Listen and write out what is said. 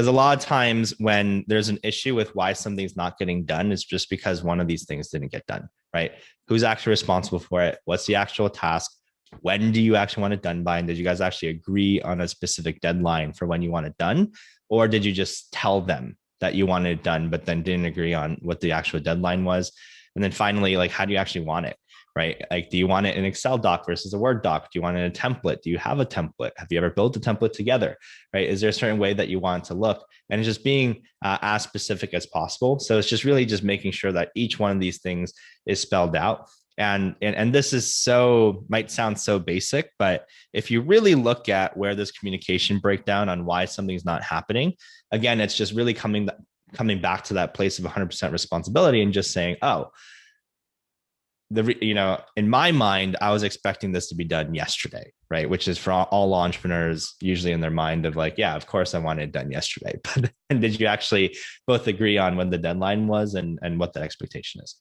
Because a lot of times when there's an issue with why something's not getting done, it's just because one of these things didn't get done, right? Who's actually responsible for it? What's the actual task? When do you actually want it done by? And did you guys actually agree on a specific deadline for when you want it done? Or did you just tell them that you wanted it done, but then didn't agree on what the actual deadline was? And then finally, like, how do you actually want it? Right? Like, do you want it in Excel doc versus a Word doc? Do you want it in a template? Do you have a template? Have you ever built a template together? Right? Is there a certain way that you want it to look? And it's just being as specific as possible. So it's just really just making sure that each one of these things is spelled out. And this is so, might sound so basic, but if you really look at where this communication breakdown on why something's not happening, again, it's just really coming back to that place of 100% responsibility and just saying, oh, in my mind, I was expecting this to be done yesterday, right? Which is for all entrepreneurs usually in their mind of like, yeah, of course I wanted it done yesterday. But and did you actually both agree on when the deadline was and what the expectation is?